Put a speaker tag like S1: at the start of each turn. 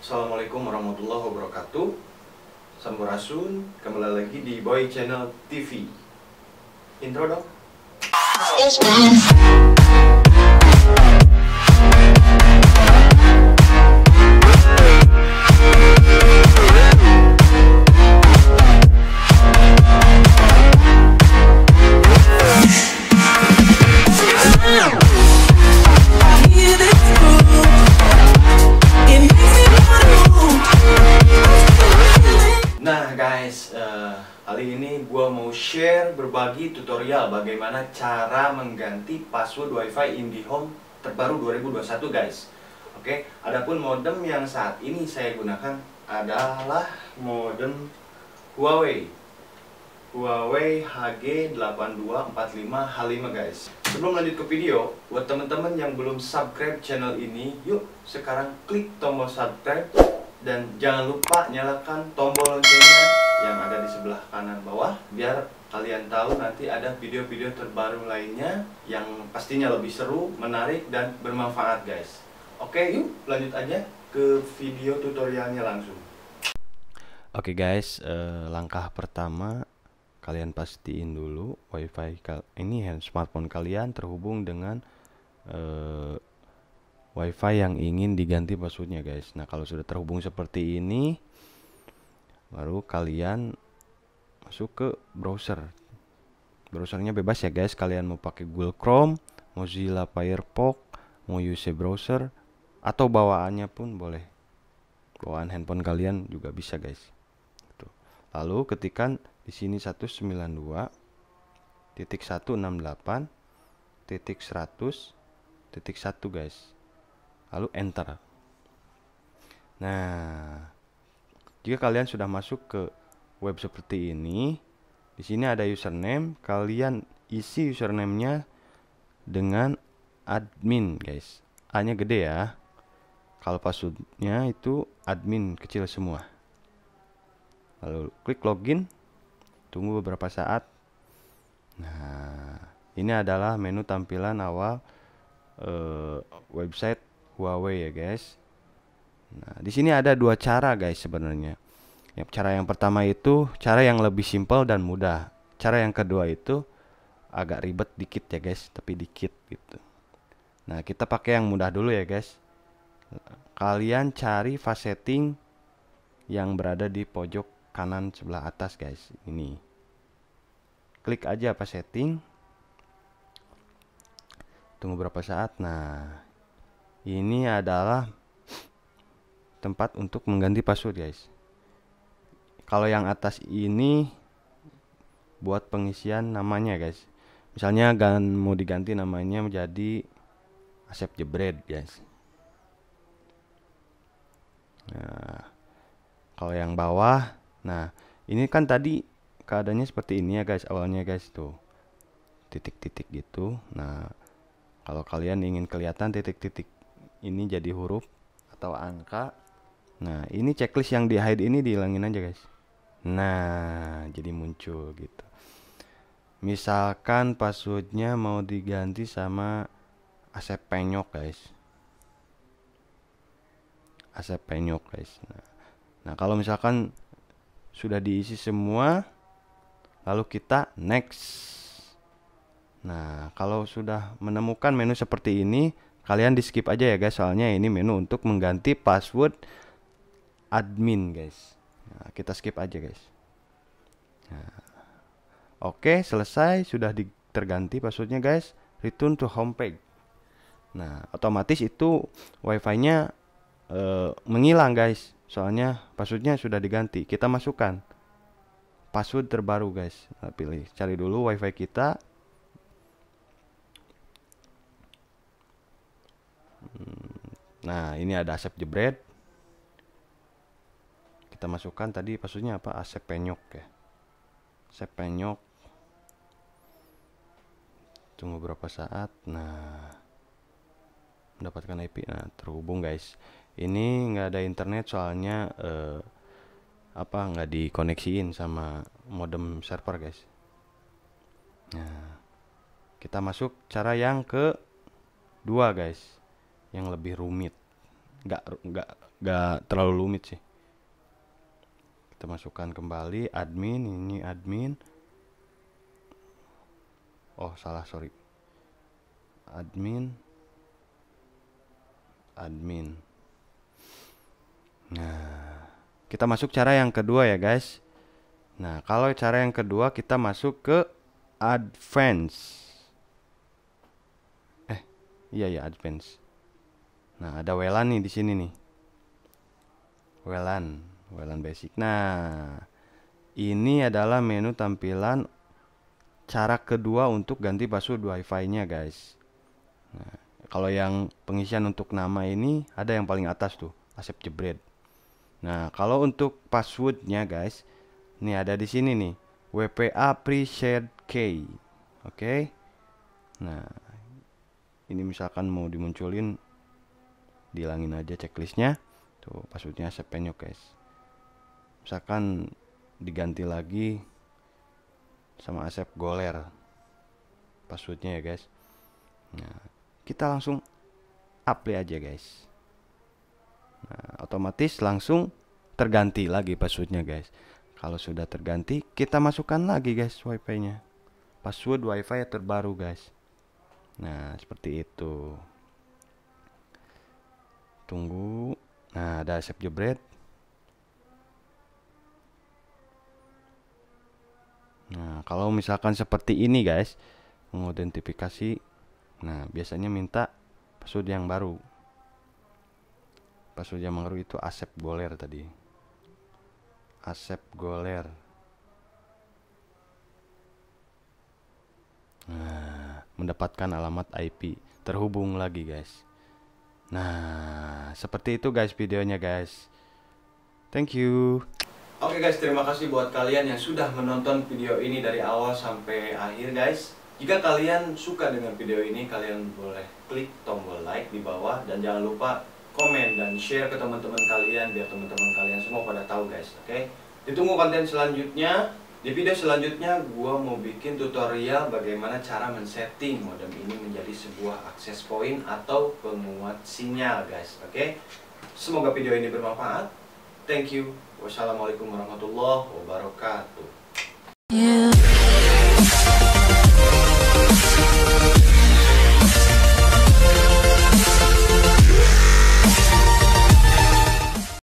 S1: Assalamualaikum warahmatullahi wabarakatuh. Sampurasun, kembali lagi di Boy Channel TV. Intro dong. Nah guys, kali ini gua mau share berbagi tutorial bagaimana cara mengganti password WiFi IndiHome terbaru 2021 guys. Oke, adapun modem yang saat ini saya gunakan adalah modem Huawei HG8245H5 guys. Sebelum lanjut ke video, buat teman-teman yang belum subscribe channel ini, yuk sekarang klik tombol subscribe. Dan jangan lupa nyalakan tombol loncengnya yang ada di sebelah kanan bawah, biar kalian tahu nanti ada video-video terbaru lainnya yang pastinya lebih seru, menarik, dan bermanfaat guys. Oke, yuk lanjut aja ke video tutorialnya langsung.
S2: Oke guys, langkah pertama kalian pastiin dulu WiFi ini smartphone kalian terhubung dengan WiFi yang ingin diganti passwordnya guys. Nah, kalau sudah terhubung seperti ini, baru kalian masuk ke browser. Browsernya bebas ya guys, kalian mau pakai Google Chrome, Mozilla Firefox, mau UC browser, atau bawaannya pun boleh. Bawaan handphone kalian juga bisa guys. Tuh. Lalu ketikkan di sini 192.168.100.1 guys. Lalu enter. Nah, jika kalian sudah masuk ke web seperti ini, di sini ada username, kalian isi username-nya dengan admin guys. A-nya gede ya. Kalau passwordnya itu admin kecil semua. Lalu klik login, tunggu beberapa saat. Nah, ini adalah menu tampilan awal website Huawei ya guys. Nah, di sini ada dua cara guys sebenarnya. Cara yang pertama itu cara yang lebih simpel dan mudah. Cara yang kedua itu agak ribet dikit ya guys, tapi dikit gitu. Nah, kita pakai yang mudah dulu ya guys. Kalian cari fast setting yang berada di pojok kanan sebelah atas guys. Ini. Klik aja fast setting. Tunggu berapa saat. Nah, ini adalah tempat untuk mengganti password guys. Kalau yang atas ini buat pengisian namanya guys. Misalnya mau diganti namanya menjadi Asep Jebret guys. Nah, kalau yang bawah, nah ini kan tadi keadaannya seperti ini ya guys awalnya guys, tuh titik-titik gitu. Nah, kalau kalian ingin kelihatan titik-titik ini jadi huruf atau angka, nah ini checklist yang di hide ini dihilangin aja guys. Nah, jadi muncul gitu. Misalkan passwordnya mau diganti sama Asep Penyok guys. Asep Penyok guys. Nah, kalau misalkan sudah diisi semua, lalu kita next. Nah, kalau sudah menemukan menu seperti ini, kalian di skip aja ya guys, soalnya ini menu untuk mengganti password admin guys. Nah, kita skip aja guys. Nah, oke, selesai, sudah terganti passwordnya guys. Return to homepage. Nah, otomatis itu wifi-nya menghilang guys, soalnya passwordnya sudah diganti. Kita masukkan password terbaru guys. Nah, pilih, cari dulu wifi kita. Nah, ini ada Asep Jebret. Kita masukkan tadi passwordnya apa? Asep Penyok ya. Asep Penyok. Tunggu berapa saat. Nah, mendapatkan IP. Nah, terhubung guys. Ini nggak ada internet soalnya nggak dikoneksiin sama modem server guys. Nah, kita masuk cara yang kedua guys, yang lebih rumit. Nggak gak terlalu rumit sih. Kita masukkan kembali admin, ini admin. Oh salah, sorry. Admin. Nah, kita masuk cara yang kedua ya guys. Nah, kalau cara yang kedua kita masuk ke advance. Iya ya, advance. Nah, ada WLAN nih di sini nih. WLAN basic. Nah, ini adalah menu tampilan cara kedua untuk ganti password WiFi-nya guys. Nah, kalau yang pengisian untuk nama ini ada yang paling atas tuh, Asep Jebret. Nah, kalau untuk passwordnya guys, ini ada di sini nih, WPA pre-shared key. Oke. Nah, ini misalkan mau dimunculin, dihilangin aja checklistnya. Tuh, passwordnya Asep Penyok guys. Misalkan diganti lagi sama Asep Goler passwordnya ya guys. Nah, kita langsung apply aja guys. Nah, otomatis langsung terganti lagi passwordnya guys. Kalau sudah terganti, kita masukkan lagi guys WiFi-nya, password WiFi terbaru guys. Nah, seperti itu. Tunggu. Nah, ada Asep Jebret. Nah, kalau misalkan seperti ini guys, mengidentifikasi, nah biasanya minta password yang baru. Password yang baru itu Asep Goler tadi. Asep Goler. Nah, mendapatkan alamat IP, terhubung lagi guys. Nah, seperti itu guys videonya guys. Thank you.
S1: Oke guys, terima kasih buat kalian yang sudah menonton video ini dari awal sampai akhir guys. Jika kalian suka dengan video ini, kalian boleh klik tombol like di bawah. Dan jangan lupa komen dan share ke teman-teman kalian, biar teman-teman kalian semua pada tahu guys. Oke, ditunggu konten selanjutnya. Di video selanjutnya gua mau bikin tutorial bagaimana cara men-setting modem ini menjadi sebuah access point atau penguat sinyal guys. Oke, semoga video ini bermanfaat. Thank you. Wassalamualaikum warahmatullahi wabarakatuh.